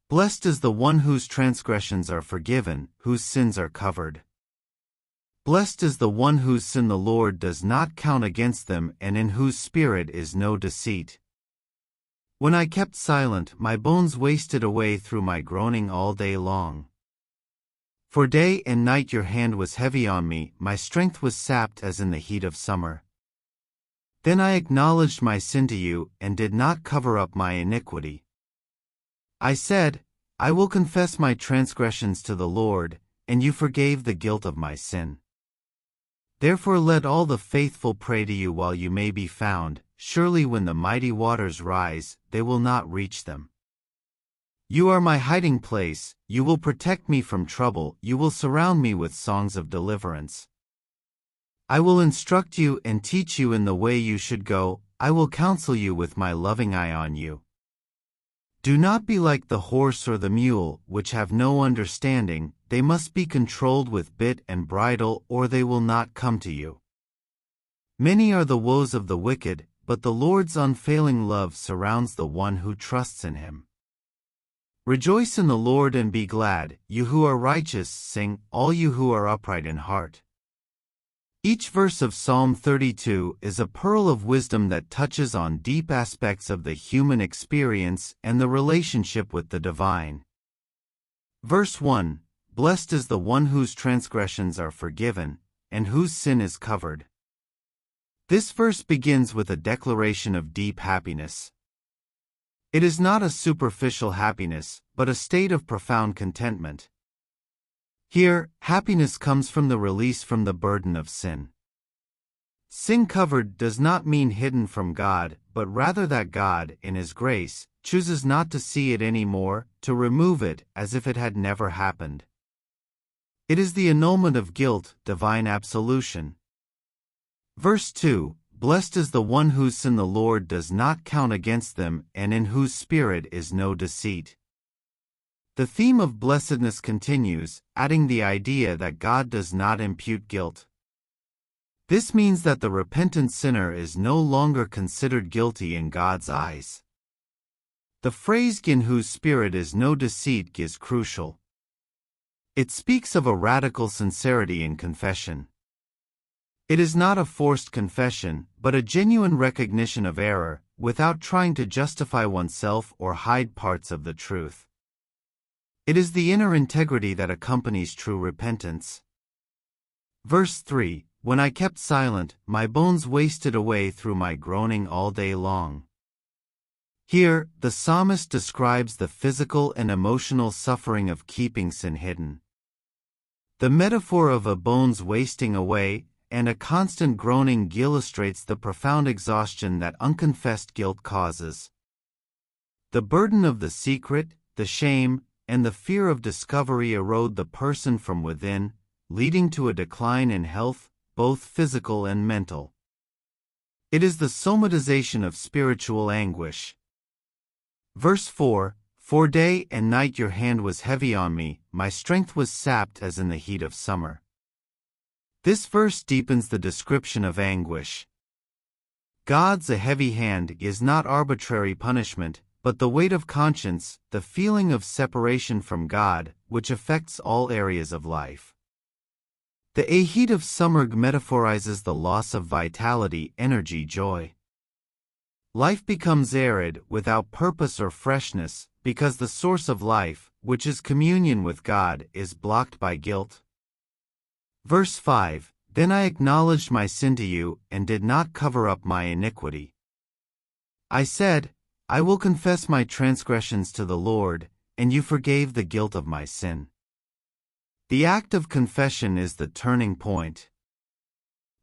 Blessed is the one whose transgressions are forgiven, whose sins are covered. Blessed is the one whose sin the Lord does not count against them and in whose spirit is no deceit. When I kept silent, my bones wasted away through my groaning all day long. For day and night your hand was heavy on me, my strength was sapped as in the heat of summer. Then I acknowledged my sin to you and did not cover up my iniquity. I said, I will confess my transgressions to the Lord, and you forgave the guilt of my sin. Therefore let all the faithful pray to you while you may be found. Surely when the mighty waters rise, they will not reach them. You are my hiding place, you will protect me from trouble, you will surround me with songs of deliverance. I will instruct you and teach you in the way you should go, I will counsel you with my loving eye on you. Do not be like the horse or the mule, which have no understanding, they must be controlled with bit and bridle or they will not come to you. Many are the woes of the wicked, but the Lord's unfailing love surrounds the one who trusts in him. Rejoice in the Lord and be glad, you who are righteous, sing, all you who are upright in heart. Each verse of Psalm 32 is a pearl of wisdom that touches on deep aspects of the human experience and the relationship with the divine. Verse 1, Blessed is the one whose transgressions are forgiven, and whose sin is covered. This verse begins with a declaration of deep happiness. It is not a superficial happiness, but a state of profound contentment. Here, happiness comes from the release from the burden of sin. Sin covered does not mean hidden from God, but rather that God, in His grace, chooses not to see it anymore, to remove it as if it had never happened. It is the annulment of guilt, divine absolution. Verse 2, Blessed is the one whose sin the Lord does not count against them and in whose spirit is no deceit. The theme of blessedness continues, adding the idea that God does not impute guilt. This means that the repentant sinner is no longer considered guilty in God's eyes. The phrase in whose spirit is no deceit is crucial. It speaks of a radical sincerity in confession. It is not a forced confession, but a genuine recognition of error, without trying to justify oneself or hide parts of the truth. It is the inner integrity that accompanies true repentance. Verse 3, When I kept silent, my bones wasted away through my groaning all day long. Here, the psalmist describes the physical and emotional suffering of keeping sin hidden. The metaphor of a bones wasting away and a constant groaning illustrates the profound exhaustion that unconfessed guilt causes. The burden of the secret, the shame, and the fear of discovery erode the person from within, leading to a decline in health, both physical and mental. It is the somatization of spiritual anguish. Verse 4, For day and night your hand was heavy on me, my strength was sapped as in the heat of summer. This verse deepens the description of anguish. God's a heavy hand is not arbitrary punishment, but the weight of conscience, the feeling of separation from God, which affects all areas of life. The heat of summer metaphorizes the loss of vitality, energy, joy. Life becomes arid, without purpose or freshness, because the source of life, which is communion with God, is blocked by guilt. Verse 5, Then I acknowledged my sin to you, and did not cover up my iniquity. I said, I will confess my transgressions to the Lord, and you forgave the guilt of my sin. The act of confession is the turning point.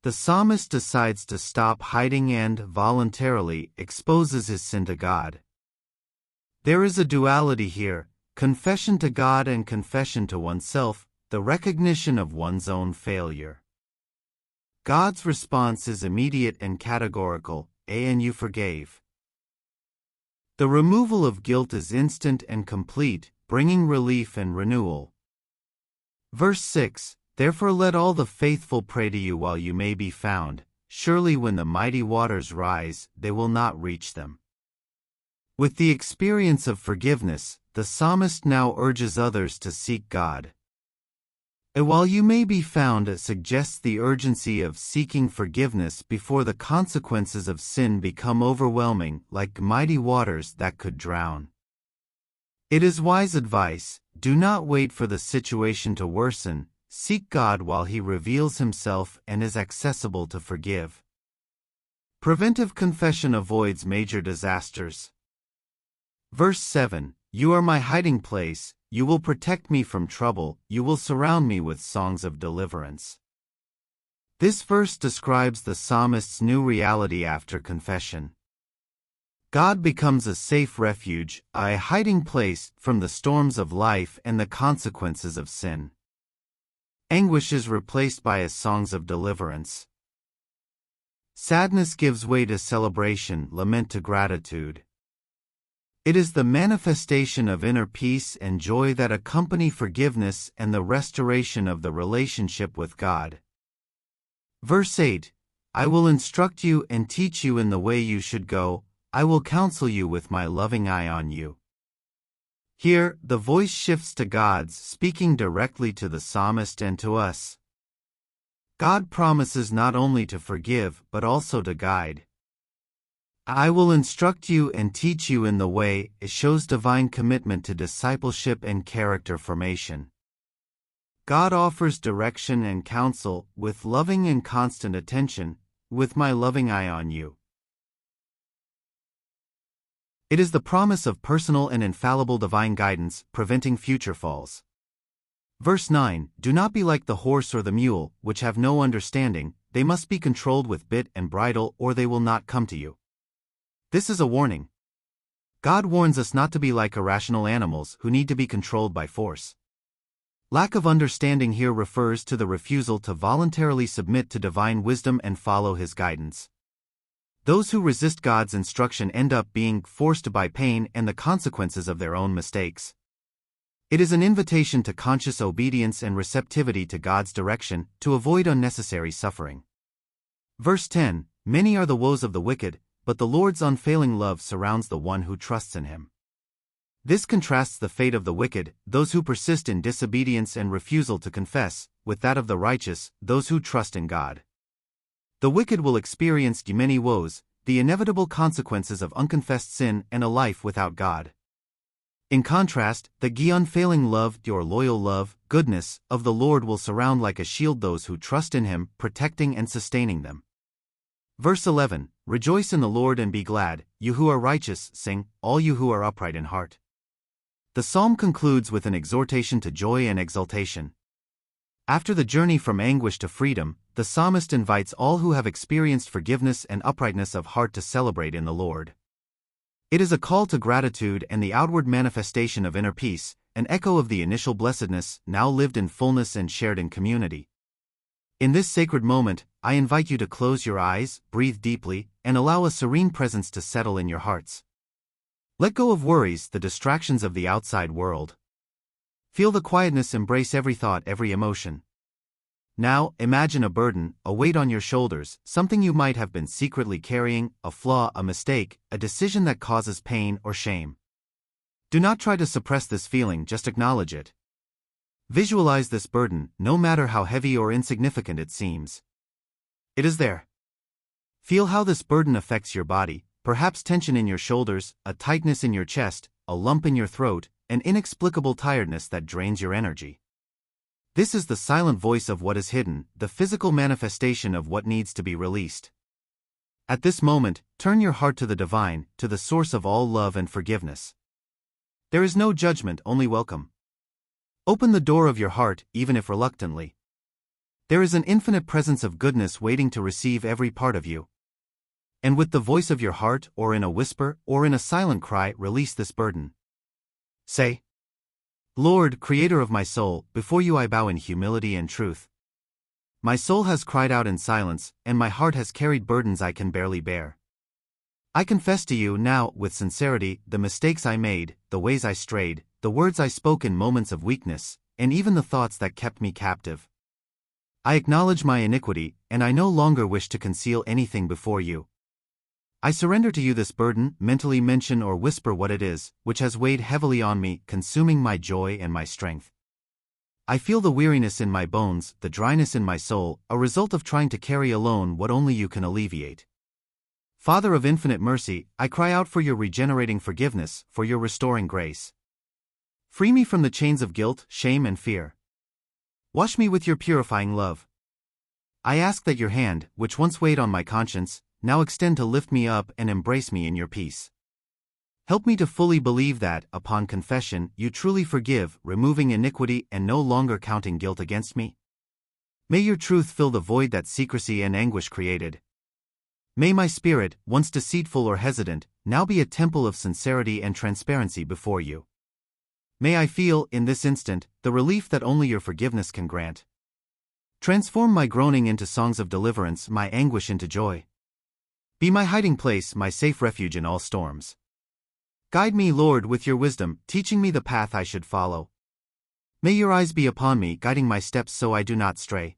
The psalmist decides to stop hiding and, voluntarily, exposes his sin to God. There is a duality here, confession to God and confession to oneself, the recognition of one's own failure. God's response is immediate and categorical, and you forgave. The removal of guilt is instant and complete, bringing relief and renewal. Verse 6, Therefore let all the faithful pray to you while you may be found, surely when the mighty waters rise, they will not reach them. With the experience of forgiveness, the the psalmist now urges others to seek God. And while you may be found, it suggests the urgency of seeking forgiveness before the consequences of sin become overwhelming, like mighty waters that could drown. It is wise advice: do not wait for the situation to worsen, seek God while He reveals Himself and is accessible to forgive. Preventive confession avoids major disasters. Verse 7, You are my hiding place, you will protect me from trouble, you will surround me with songs of deliverance. This verse describes the psalmist's new reality after confession. God becomes a safe refuge, a hiding place from the storms of life and the consequences of sin. Anguish is replaced by His songs of deliverance. Sadness gives way to celebration, lament to gratitude. It is the manifestation of inner peace and joy that accompany forgiveness and the restoration of the relationship with God. Verse 8, I will instruct you and teach you in the way you should go, I will counsel you with my loving eye on you. Here, the voice shifts to God's, speaking directly to the psalmist and to us. God promises not only to forgive, but also to guide. I will instruct you and teach you in the way. It shows divine commitment to discipleship and character formation. God offers direction and counsel, with loving and constant attention, with my loving eye on you. It is the promise of personal and infallible divine guidance, preventing future falls. Verse 9, Do not be like the horse or the mule, which have no understanding, they must be controlled with bit and bridle or they will not come to you. This is a warning. God warns us not to be like irrational animals who need to be controlled by force. Lack of understanding here refers to the refusal to voluntarily submit to divine wisdom and follow His guidance. Those who resist God's instruction end up being forced by pain and the consequences of their own mistakes. It is an invitation to conscious obedience and receptivity to God's direction, to avoid unnecessary suffering. Verse 10, Many are the woes of the wicked, but the Lord's unfailing love surrounds the one who trusts in Him. This contrasts the fate of the wicked, those who persist in disobedience and refusal to confess, with that of the righteous, those who trust in God. The wicked will experience many woes, the inevitable consequences of unconfessed sin and a life without God. In contrast, the unfailing love, your loyal love, goodness, of the Lord will surround like a shield those who trust in Him, protecting and sustaining them. Verse 11, Rejoice in the Lord and be glad, you who are righteous, sing, all you who are upright in heart. The psalm concludes with an exhortation to joy and exultation. After the journey from anguish to freedom, the psalmist invites all who have experienced forgiveness and uprightness of heart to celebrate in the Lord. It is a call to gratitude and the outward manifestation of inner peace, an echo of the initial blessedness, now lived in fullness and shared in community. In this sacred moment, I invite you to close your eyes, breathe deeply, and allow a serene presence to settle in your hearts. Let go of worries, the distractions of the outside world. Feel the quietness embrace every thought, every emotion. Now, imagine a burden, a weight on your shoulders, something you might have been secretly carrying, a flaw, a mistake, a decision that causes pain or shame. Do not try to suppress this feeling, just acknowledge it. Visualize this burden, no matter how heavy or insignificant it seems. It is there. Feel how this burden affects your body, perhaps tension in your shoulders, a tightness in your chest, a lump in your throat, an inexplicable tiredness that drains your energy. This is the silent voice of what is hidden, the physical manifestation of what needs to be released. At this moment, turn your heart to the divine, to the source of all love and forgiveness. There is no judgment, only welcome. Open the door of your heart, even if reluctantly. There is an infinite presence of goodness waiting to receive every part of you. And with the voice of your heart, or in a whisper, or in a silent cry, release this burden. Say, Lord, Creator of my soul, before you I bow in humility and truth. My soul has cried out in silence, and my heart has carried burdens I can barely bear. I confess to you now, with sincerity, the mistakes I made, the ways I strayed, the words I spoke in moments of weakness, and even the thoughts that kept me captive. I acknowledge my iniquity, and I no longer wish to conceal anything before you. I surrender to you this burden, mentally mention or whisper what it is, which has weighed heavily on me, consuming my joy and my strength. I feel the weariness in my bones, the dryness in my soul, a result of trying to carry alone what only you can alleviate. Father of infinite mercy, I cry out for your regenerating forgiveness, for your restoring grace. Free me from the chains of guilt, shame and fear. Wash me with your purifying love. I ask that your hand, which once weighed on my conscience, now extend to lift me up and embrace me in your peace. Help me to fully believe that, upon confession, you truly forgive, removing iniquity and no longer counting guilt against me. May your truth fill the void that secrecy and anguish created. May my spirit, once deceitful or hesitant, now be a temple of sincerity and transparency before you. May I feel, in this instant, the relief that only your forgiveness can grant. Transform my groaning into songs of deliverance, my anguish into joy. Be my hiding place, my safe refuge in all storms. Guide me, Lord, with your wisdom, teaching me the path I should follow. May your eyes be upon me, guiding my steps so I do not stray.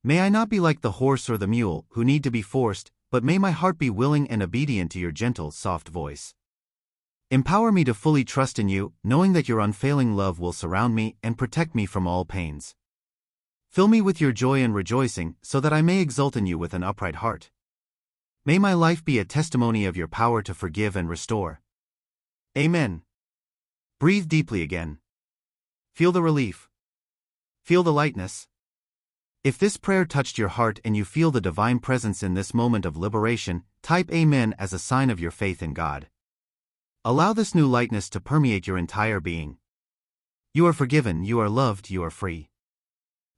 May I not be like the horse or the mule, who need to be forced, but may my heart be willing and obedient to your gentle, soft voice. Empower me to fully trust in you, knowing that your unfailing love will surround me and protect me from all pains. Fill me with your joy and rejoicing, so that I may exult in you with an upright heart. May my life be a testimony of your power to forgive and restore. Amen. Breathe deeply again. Feel the relief. Feel the lightness. If this prayer touched your heart and you feel the divine presence in this moment of liberation, type Amen as a sign of your faith in God. Allow this new lightness to permeate your entire being. You are forgiven, you are loved, you are free.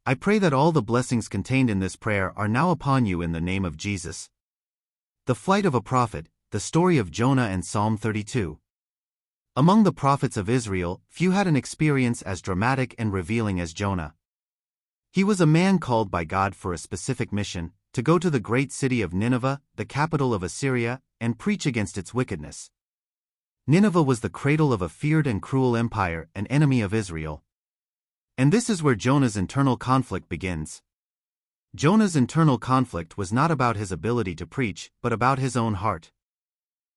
I pray that all the blessings contained in this prayer are now upon you in the name of Jesus. The flight of a prophet, the story of Jonah and Psalm 32. Among the prophets of Israel, few had an experience as dramatic and revealing as Jonah. He was a man called by God for a specific mission, to go to the great city of Nineveh, the capital of Assyria, and preach against its wickedness. Nineveh was the cradle of a feared and cruel empire, an enemy of Israel. And this is where Jonah's internal conflict begins. Jonah's internal conflict was not about his ability to preach, but about his own heart.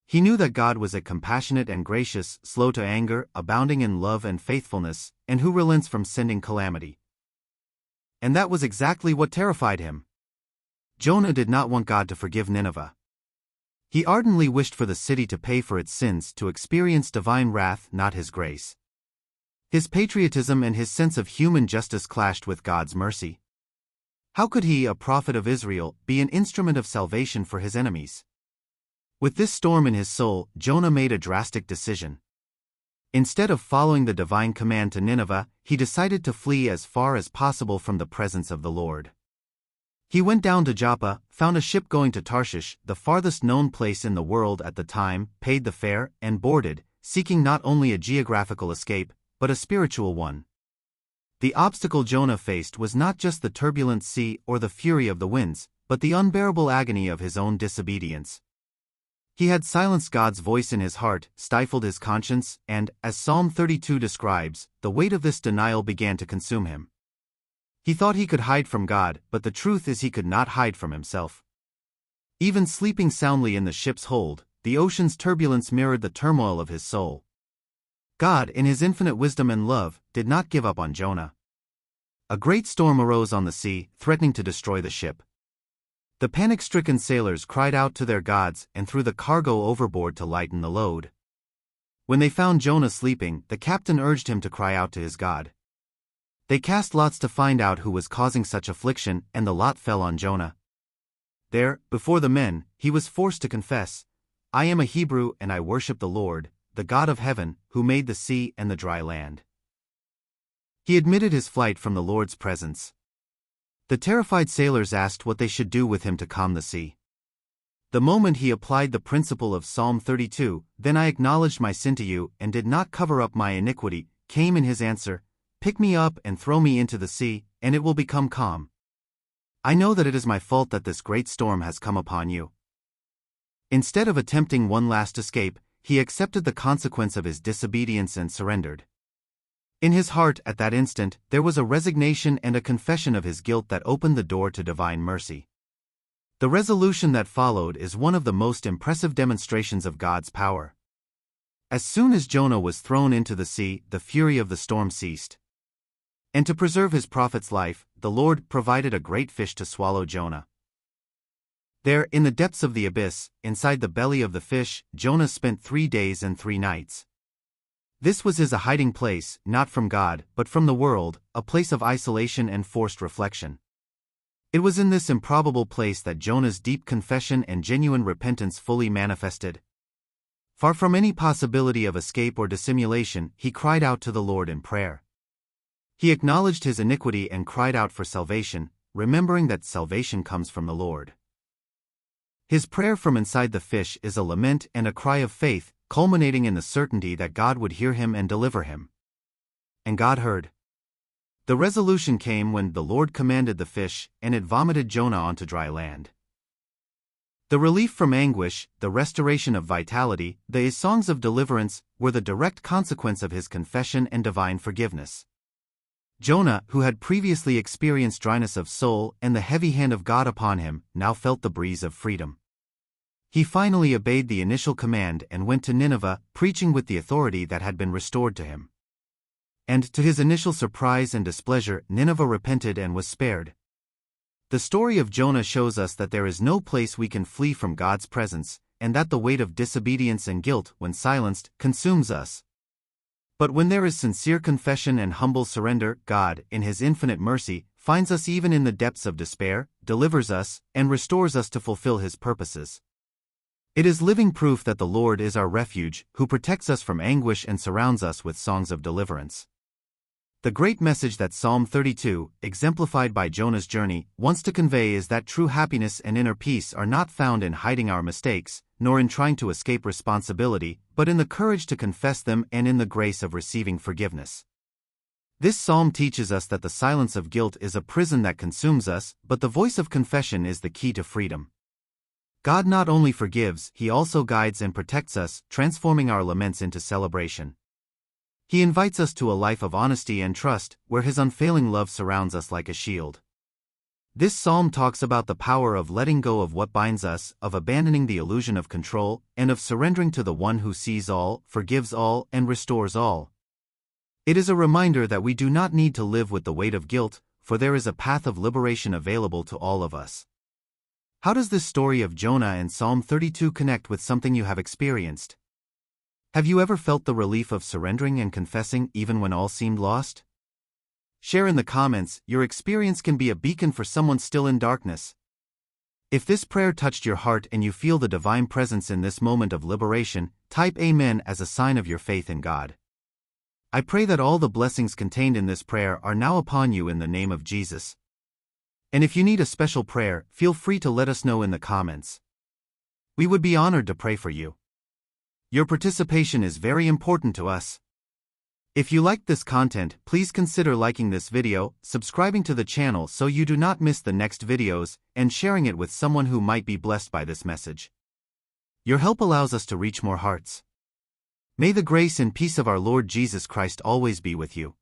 He knew that God was a compassionate and gracious, slow to anger, abounding in love and faithfulness, and who relents from sending calamity. And that was exactly what terrified him. Jonah did not want God to forgive Nineveh. He ardently wished for the city to pay for its sins, to experience divine wrath, not his grace. His patriotism and his sense of human justice clashed with God's mercy. How could he, a prophet of Israel, be an instrument of salvation for his enemies? With this storm in his soul, Jonah made a drastic decision. Instead of following the divine command to Nineveh, he decided to flee as far as possible from the presence of the Lord. He went down to Joppa, found a ship going to Tarshish, the farthest known place in the world at the time, paid the fare, and boarded, seeking not only a geographical escape, but a spiritual one. The obstacle Jonah faced was not just the turbulent sea or the fury of the winds, but the unbearable agony of his own disobedience. He had silenced God's voice in his heart, stifled his conscience, and, as Psalm 32 describes, the weight of this denial began to consume him. He thought he could hide from God, but the truth is he could not hide from himself. Even sleeping soundly in the ship's hold, the ocean's turbulence mirrored the turmoil of his soul. God, in his infinite wisdom and love, did not give up on Jonah. A great storm arose on the sea, threatening to destroy the ship. The panic-stricken sailors cried out to their gods and threw the cargo overboard to lighten the load. When they found Jonah sleeping, the captain urged him to cry out to his God. They cast lots to find out who was causing such affliction, and the lot fell on Jonah. There, before the men, he was forced to confess, "I am a Hebrew and I worship the Lord, the God of heaven, who made the sea and the dry land." He admitted his flight from the Lord's presence. The terrified sailors asked what they should do with him to calm the sea. The moment he applied the principle of Psalm 32, "Then I acknowledged my sin to you and did not cover up my iniquity," came in his answer, "Pick me up and throw me into the sea, and it will become calm. I know that it is my fault that this great storm has come upon you." Instead of attempting one last escape, he accepted the consequence of his disobedience and surrendered. In his heart at that instant, there was a resignation and a confession of his guilt that opened the door to divine mercy. The resolution that followed is one of the most impressive demonstrations of God's power. As soon as Jonah was thrown into the sea, the fury of the storm ceased. And to preserve his prophet's life, the Lord provided a great fish to swallow Jonah. There, in the depths of the abyss, inside the belly of the fish, Jonah spent 3 days and 3 nights. This was his hiding place, not from God, but from the world, a place of isolation and forced reflection. It was in this improbable place that Jonah's deep confession and genuine repentance fully manifested. Far from any possibility of escape or dissimulation, he cried out to the Lord in prayer. He acknowledged his iniquity and cried out for salvation, remembering that salvation comes from the Lord. His prayer from inside the fish is a lament and a cry of faith, culminating in the certainty that God would hear him and deliver him. And God heard. The resolution came when the Lord commanded the fish, and it vomited Jonah onto dry land. The relief from anguish, the restoration of vitality, the songs of deliverance, were the direct consequence of his confession and divine forgiveness. Jonah, who had previously experienced dryness of soul and the heavy hand of God upon him, now felt the breeze of freedom. He finally obeyed the initial command and went to Nineveh, preaching with the authority that had been restored to him. And to his initial surprise and displeasure, Nineveh repented and was spared. The story of Jonah shows us that there is no place we can flee from God's presence, and that the weight of disobedience and guilt, when silenced, consumes us. But when there is sincere confession and humble surrender, God, in His infinite mercy, finds us even in the depths of despair, delivers us, and restores us to fulfill His purposes. It is living proof that the Lord is our refuge, who protects us from anguish and surrounds us with songs of deliverance. The great message that Psalm 32, exemplified by Jonah's journey, wants to convey is that true happiness and inner peace are not found in hiding our mistakes, nor in trying to escape responsibility, but in the courage to confess them and in the grace of receiving forgiveness. This psalm teaches us that the silence of guilt is a prison that consumes us, but the voice of confession is the key to freedom. God not only forgives, He also guides and protects us, transforming our laments into celebration. He invites us to a life of honesty and trust, where His unfailing love surrounds us like a shield. This psalm talks about the power of letting go of what binds us, of abandoning the illusion of control, and of surrendering to the One who sees all, forgives all, and restores all. It is a reminder that we do not need to live with the weight of guilt, for there is a path of liberation available to all of us. How does this story of Jonah and Psalm 32 connect with something you have experienced? Have you ever felt the relief of surrendering and confessing even when all seemed lost? Share in the comments. Your experience can be a beacon for someone still in darkness. If this prayer touched your heart and you feel the divine presence in this moment of liberation, type Amen as a sign of your faith in God. I pray that all the blessings contained in this prayer are now upon you in the name of Jesus. And if you need a special prayer, feel free to let us know in the comments. We would be honored to pray for you. Your participation is very important to us. If you liked this content, please consider liking this video, subscribing to the channel so you do not miss the next videos, and sharing it with someone who might be blessed by this message. Your help allows us to reach more hearts. May the grace and peace of our Lord Jesus Christ always be with you.